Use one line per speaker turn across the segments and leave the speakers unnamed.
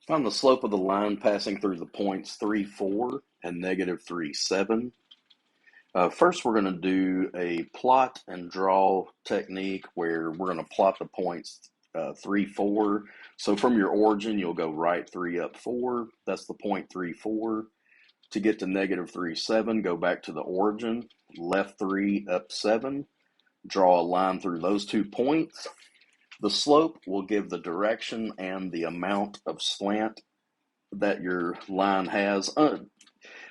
Find the slope of the line passing through the points 3, 4 and negative 3, 7. First, we're going to do a plot and draw technique where we're going to plot the points 3, 4. So from your origin, you'll go right 3 up 4. That's the point 3, 4. To get to negative 3, 7, go back to the origin, left 3 up 7. Draw a line through those 2 points. The slope will give the direction and the amount of slant that your line has.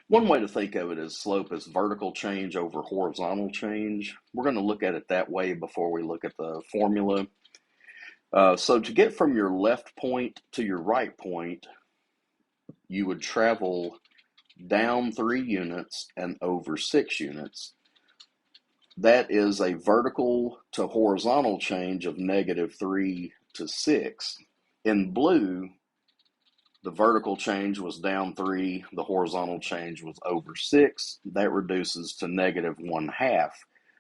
One way to think of it is slope is vertical change over horizontal change. We're going to look at it that way before we look at the formula. So to get from your left point to your right point, you would travel down 3 units and over 6 units. That is a vertical to horizontal change of negative 3 to 6. In blue, the vertical change was down 3, the horizontal change was over 6. That reduces to negative 1/2.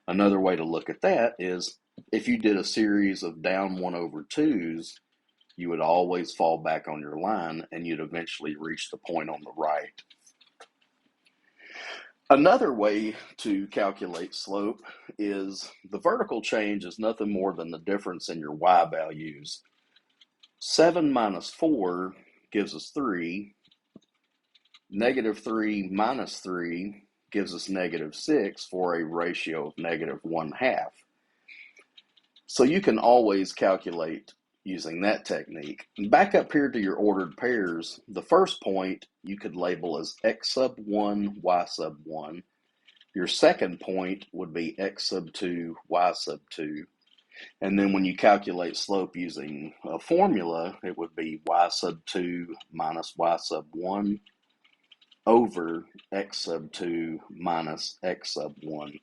Another way to look at that is if you did a series of down 1 over 2s, you would always fall back on your line and you'd eventually reach the point on the right. Another way to calculate slope is the vertical change is nothing more than the difference in your y values. 7 minus 4 gives us 3. Negative 3 minus 3 gives us negative 6 for a ratio of negative 1/2. So you can always calculate using that technique. Back up here to your ordered pairs, the first point you could label as x sub 1, y sub 1. Your second point would be x sub 2, y sub 2. And then when you calculate slope using a formula, it would be y sub 2 minus y sub 1 over x sub 2 minus x sub 1.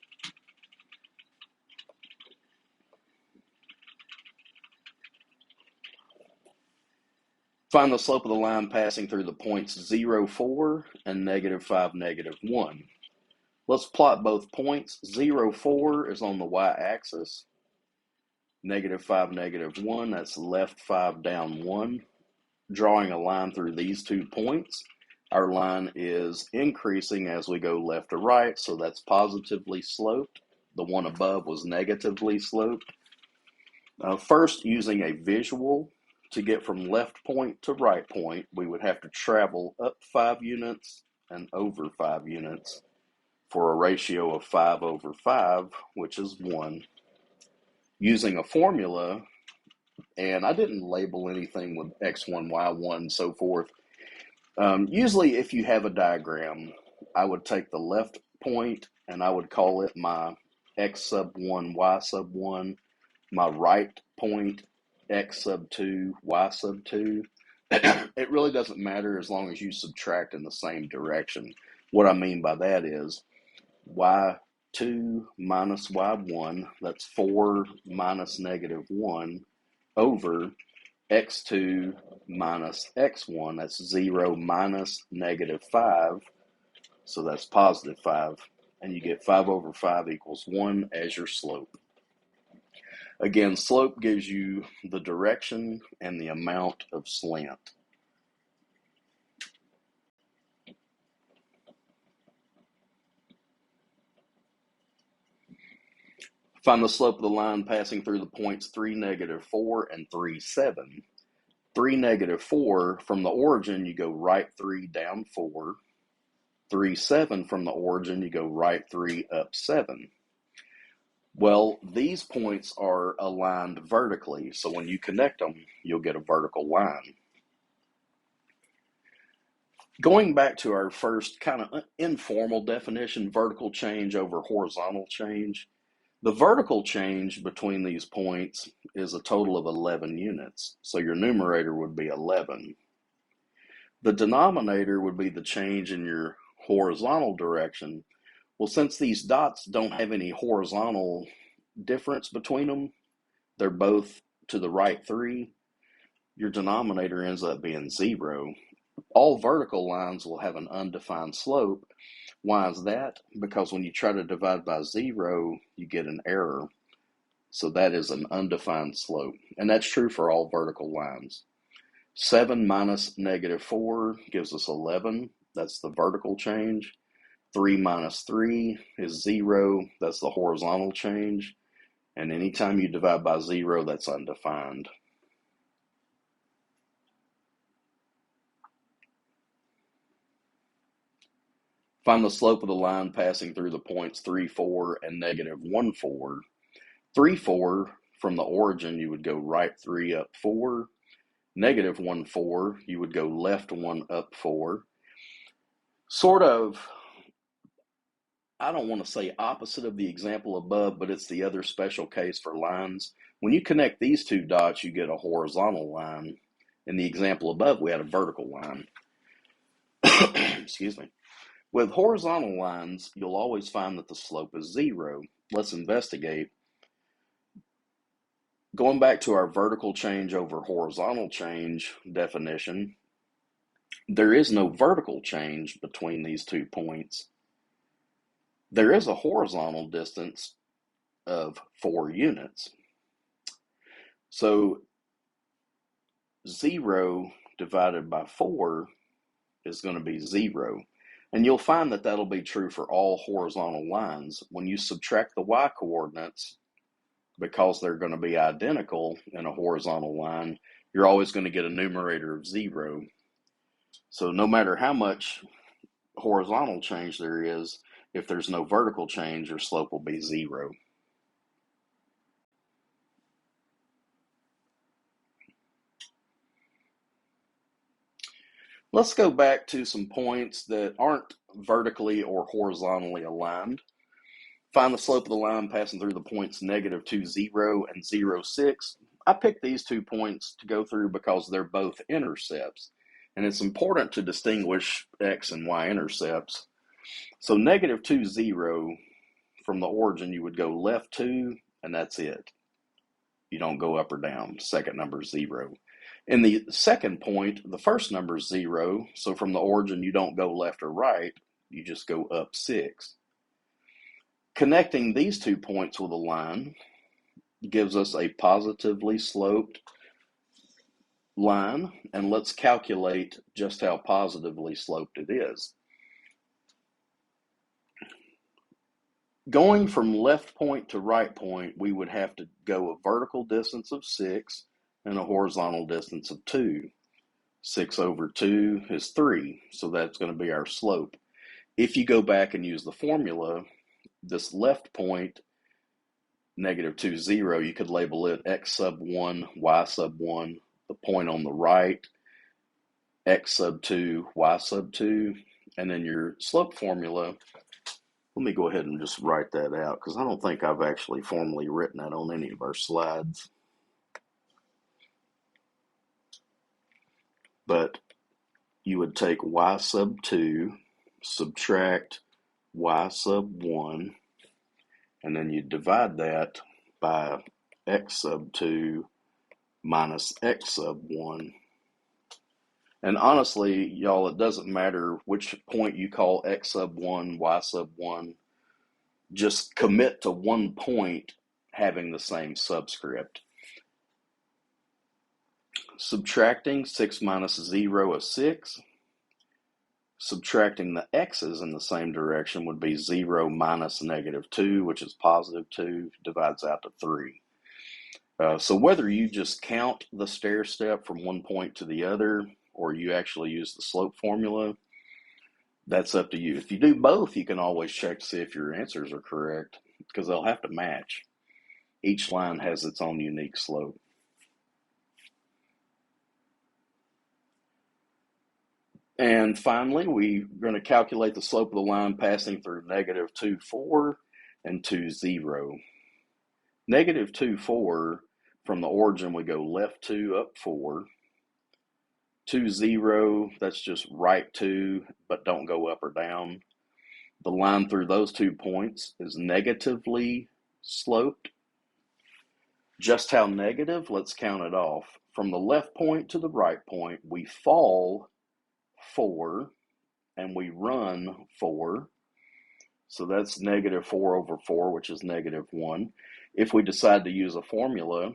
Find the slope of the line passing through the points 0, 4 and negative 5, negative 1. Let's plot both points. 0, 4 is on the y-axis. Negative 5, negative 1, that's left 5, down 1. Drawing a line through these 2 points, our line is increasing as we go left to right, so that's positively sloped. The one above was negatively sloped. First, using a visual, to get from left point to right point, we would have to travel up 5 units and over 5 units for a ratio of 5 over 5, which is 1. Using a formula, and I didn't label anything with x1, y1, and so forth. Usually if you have a diagram, I would take the left point and I would call it my x sub 1, y sub 1, my right point, x sub 2, y sub 2. It really doesn't matter as long as you subtract in the same direction. What I mean by that is y2 minus y1, that's 4 minus negative 1, over x2 minus x1, that's 0 minus negative 5, so that's positive 5, and you get 5 over 5 equals 1 as your slope. Again, slope gives you the direction and the amount of slant. Find the slope of the line passing through the points 3, negative 4 and 3, 7. 3, negative 4, from the origin you go right 3, down 4. 3, 7, from the origin you go right 3, up 7. Well, these points are aligned vertically, so when you connect them, you'll get a vertical line. Going back to our first kind of informal definition, vertical change over horizontal change, the vertical change between these points is a total of 11 units, so your numerator would be 11. The denominator would be the change in your horizontal direction. Well, since these dots don't have any horizontal difference between them, they're both to the right 3, your denominator ends up being 0. All vertical lines will have an undefined slope. Why is that? Because when you try to divide by 0, you get an error. So that is an undefined slope. And that's true for all vertical lines. 7 minus -4 gives us 11. That's the vertical change. 3 minus 3 is 0. That's the horizontal change. And anytime you divide by 0, that's undefined. Find the slope of the line passing through the points 3, 4, and -1, 4. 3, 4, from the origin, you would go right 3 up 4. -1, 4, you would go left 1 up 4. Sort of, I don't want to say opposite of the example above, but it's the other special case for lines. When you connect these two dots, you get a horizontal line. In the example above, we had a vertical line. Excuse me. With horizontal lines, you'll always find that the slope is 0. Let's investigate. Going back to our vertical change over horizontal change definition, there is no vertical change between these 2 points. There is a horizontal distance of 4 units. So 0 divided by 4 is going to be 0. And you'll find that that'll be true for all horizontal lines. When you subtract the y coordinates, because they're going to be identical in a horizontal line, you're always going to get a numerator of 0. So no matter how much horizontal change there is, if there's no vertical change, your slope will be 0. Let's go back to some points that aren't vertically or horizontally aligned. Find the slope of the line passing through the points -2, 0 and 0, 6. I picked these 2 points to go through because they're both intercepts. And it's important to distinguish x and y intercepts. So -2, 0, from the origin, you would go left 2, and that's it. You don't go up or down. Second number is 0. In the second point, the first number is 0, so from the origin, you don't go left or right, you just go up 6. Connecting these 2 points with a line gives us a positively sloped line, and let's calculate just how positively sloped it is. Going from left point to right point, we would have to go a vertical distance of 6 and a horizontal distance of 2. 6 over 2 is 3, so that's going to be our slope. If you go back and use the formula, this left point, -2, 0, you could label it x sub 1, y sub 1. The point on the right, x sub 2, y sub 2. And then your slope formula, let me go ahead and just write that out because I don't think I've actually formally written that on any of our slides. But you would take y sub 2, subtract y sub 1, and then you divide that by x sub 2 minus x sub 1. And honestly, y'all, it doesn't matter which point you call x sub 1, y sub 1. Just commit to one point having the same subscript. Subtracting 6 minus 0 is 6. Subtracting the x's in the same direction would be 0 minus -2, which is +2, divides out to 3. So whether you just count the stair step from one point to the other, or you actually use the slope formula, that's up to you. If you do both, you can always check to see if your answers are correct, because they'll have to match. Each line has its own unique slope. And finally, we're going to calculate the slope of the line passing through -2, 4 and 2, 0. -2, 4, from the origin, we go left 2, up 4. 2, 0, that's just right 2, but don't go up or down. The line through those 2 points is negatively sloped. Just how negative? Let's count it off. From the left point to the right point, we fall 4 and we run 4. So that's -4 over 4, which is -1. If we decide to use a formula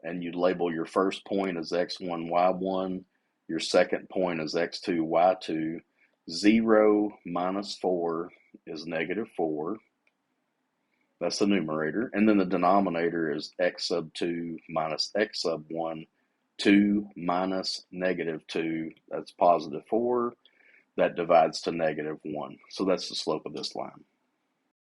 and you label your first point as x1, y1, Your second point is x2, y2. 0 minus 4 is negative 4. That's the numerator. And then the denominator is x sub 2 minus x sub 1. 2 minus negative 2, that's positive 4. That divides to negative 1. So that's the slope of this line.